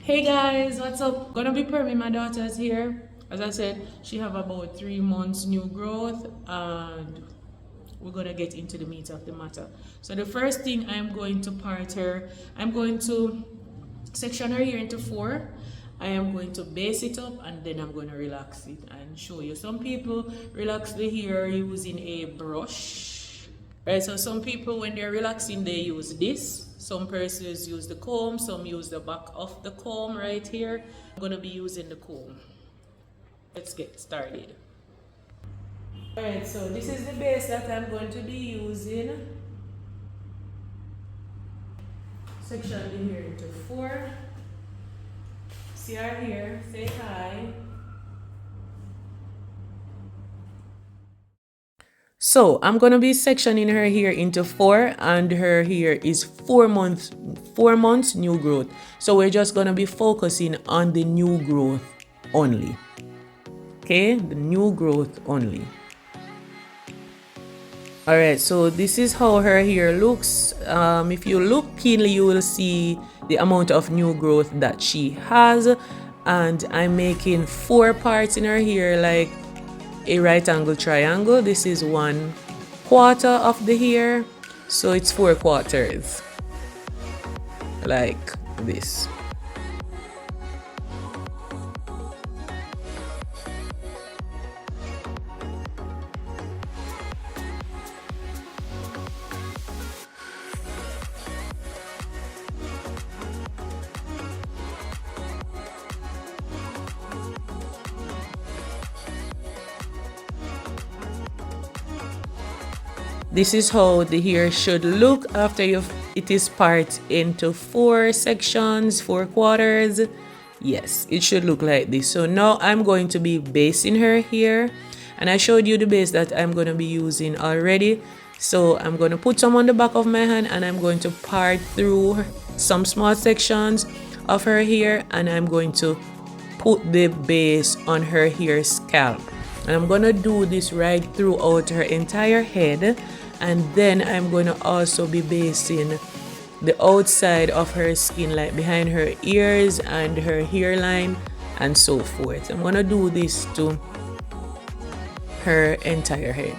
Hey guys, what's up? Gonna be perming my daughter's here. As I said, she have about 3 months new growth and we're gonna get into the meat of the matter. So the first thing I'm going to part her, I'm going to section her here into four. I am going to base it up and then I'm going to relax it and show you. Some people relax the hair using a brush. Right, so some people when they're relaxing they use this. Some persons use the comb, some use the back of the comb right here. I'm going to be using the comb. Let's get started. Alright, so this is the base that I'm going to be using. Section in here into four. See her here, say hi. So I'm gonna be sectioning her here into four, and her here is 4 months new growth. So we're just gonna be focusing on the new growth only. Okay, the new growth only. Alright, so this is how her hair looks. If you look keenly, you will see the amount of new growth that she has. And I'm making 4 parts in her hair like a right angle triangle. This is 1/4 of the hair, so it's 4/4 like this. This is how the hair should look after it is part into 4 sections, 4/4. Yes, it should look like this. So now I'm going to be basing her here, and I showed you the base that I'm going to be using already. So I'm going to put some on the back of my hand and I'm going to part through some small sections of her hair, and I'm going to put the base on her hair scalp. And I'm going to do this right throughout her entire head. And then I'm going to also be basing the outside of her skin, like behind her ears and her hairline and so forth. I'm going to do this to her entire head.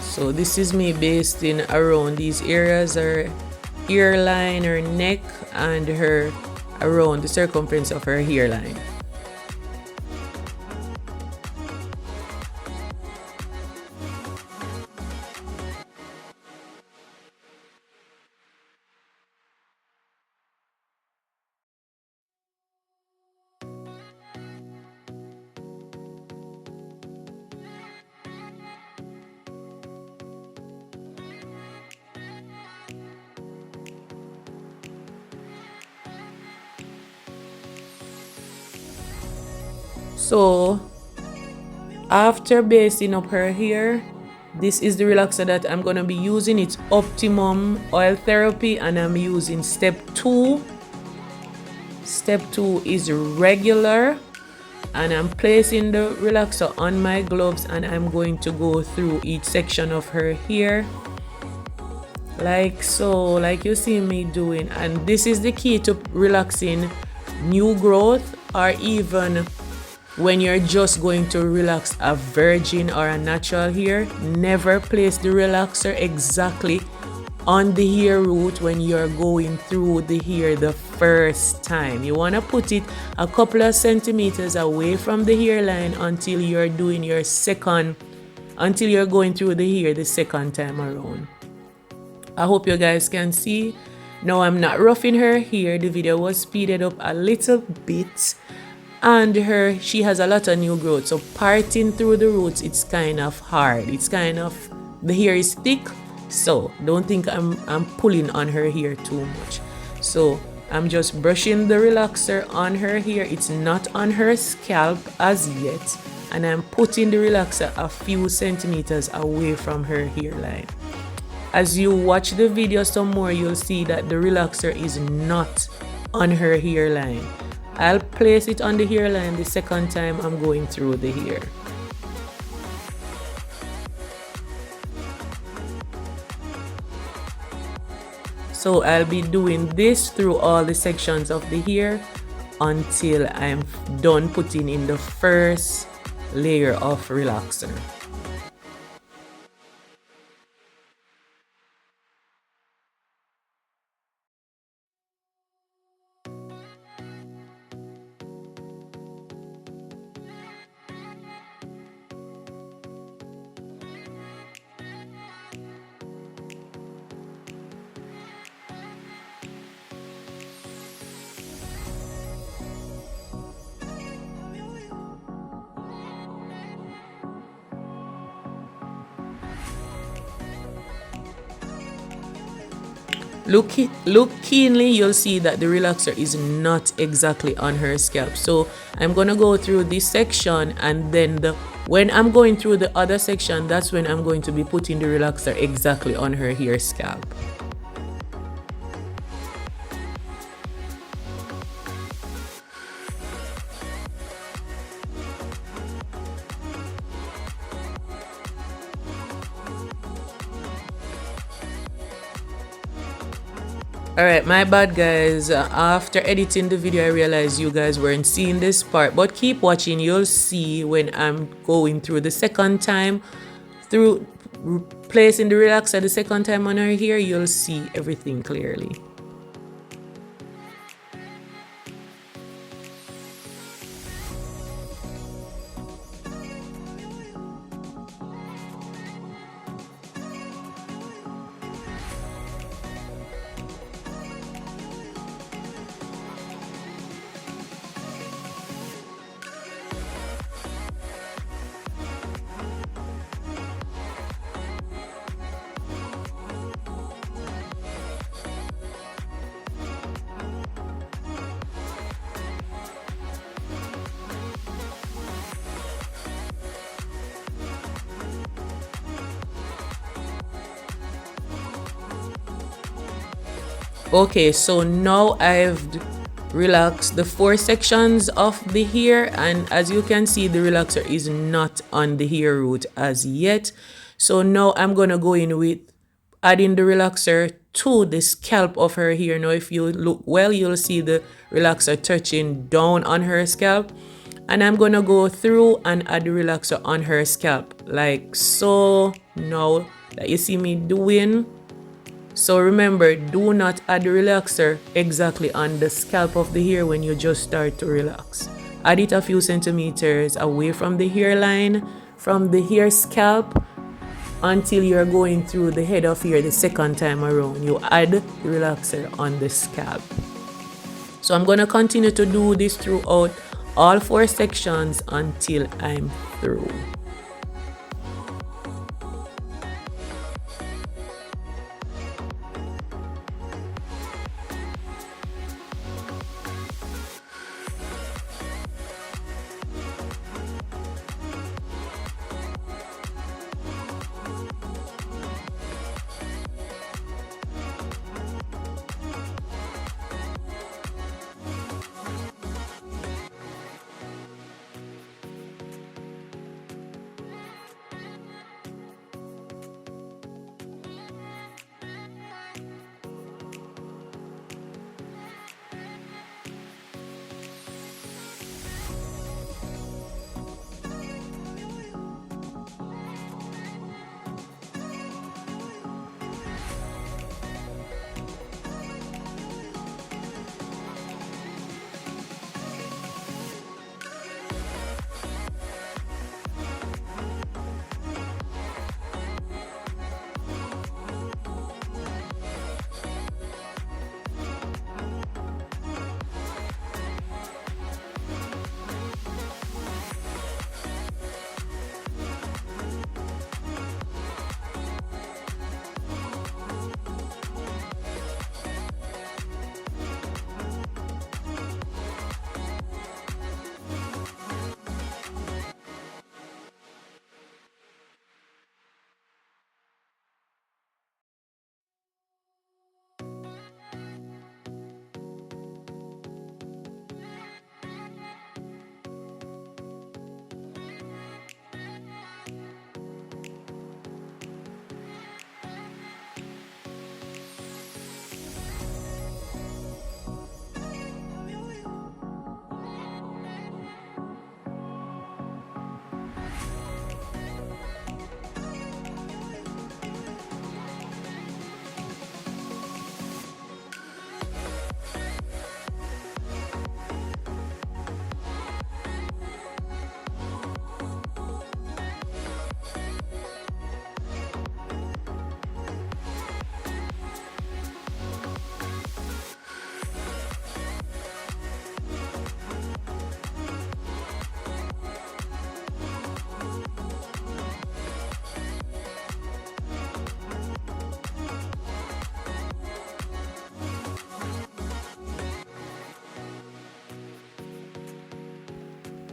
So this is me basting around these areas, her hairline, her neck, and her around the circumference of her hairline. So after basting up her hair, this is the relaxer that I'm going to be using. It's Optimum Oil Therapy, and I'm using step 2. Step 2 is regular, and I'm placing the relaxer on my gloves, and I'm going to go through each section of her hair like so, like you see me doing. And this is the key to relaxing new growth, or even when you're just going to relax a virgin or a natural hair. Never place the relaxer exactly on the hair root when you're going through the hair the first time. You want to put it a couple of centimeters away from the hairline until you're doing your until you're going through the hair the second time around. I hope you guys can see. Now I'm not roughing her hair. The video was speeded up a little bit. And she has a lot of new growth, so parting through the roots, it's kind of hard. It's kind of, the hair is thick, so don't think I'm pulling on her hair too much. So I'm just brushing the relaxer on her hair. It's not on her scalp as yet, and I'm putting the relaxer a few centimeters away from her hairline. As you watch the video some more, you'll see that the relaxer is not on her hairline. I'll place it on the hairline the second time I'm going through the hair. So I'll be doing this through all the sections of the hair until I'm done putting in the first layer of relaxer. Look keenly, you'll see that the relaxer is not exactly on her scalp. So I'm gonna go through this section, and then when I'm going through the other section, that's when I'm going to be putting the relaxer exactly on her hair scalp. Alright, my bad guys. After editing the video, I realized you guys weren't seeing this part, but keep watching. You'll see when I'm going through the second time, through placing the relaxer the second time on her hair, you'll see everything clearly. Okay, so now I've relaxed the 4 sections of the hair, and as you can see, the relaxer is not on the hair root as yet. So now I'm gonna go in with adding the relaxer to the scalp of her hair. Now if you look well, you'll see the relaxer touching down on her scalp, and I'm gonna go through and add the relaxer on her scalp like so. Now that you see me doing. So remember, do not add the relaxer exactly on the scalp of the hair when you just start to relax. Add it a few centimeters away from the hairline, from the hair scalp, until you're going through the head of hair the second time around. You add the relaxer on the scalp. So I'm going to continue to do this throughout all 4 sections until I'm through.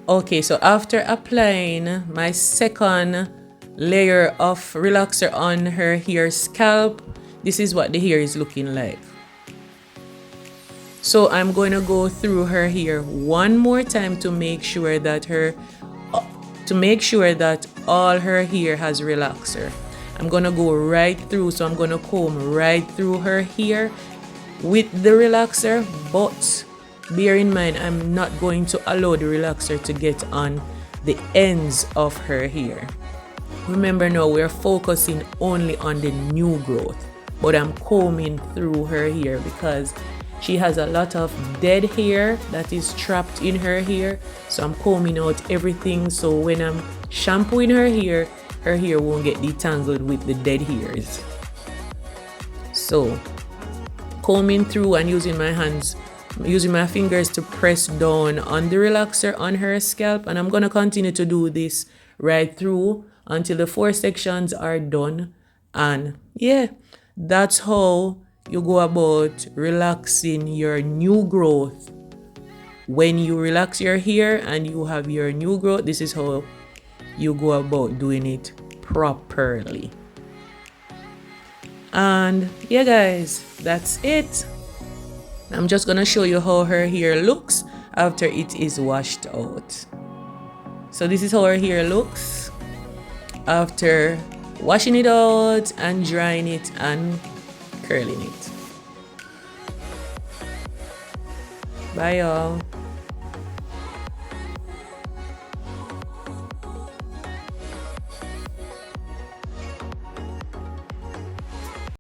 Okay, so after applying my second layer of relaxer on her hair scalp, this is what the hair is looking like. So I'm going to go through her hair one more time to make sure that all her hair has relaxer. I'm going to go right through, so I'm going to comb right through her hair with the relaxer, but bear in mind I'm not going to allow the relaxer to get on the ends of her hair. Remember now, we're focusing only on the new growth, but I'm combing through her hair because she has a lot of dead hair that is trapped in her hair. So I'm combing out everything, so when I'm shampooing her hair won't get detangled with the dead hairs. So combing through and using my fingers to press down on the relaxer on her scalp, and I'm going to continue to do this right through until the 4 sections are done. And yeah, that's how you go about relaxing your new growth. When you relax your hair and you have your new growth, this is how you go about doing it properly. And yeah guys, that's it. I'm just gonna show you how her hair looks after it is washed out. So this is how her hair looks after washing it out and drying it and curling it. Bye y'all.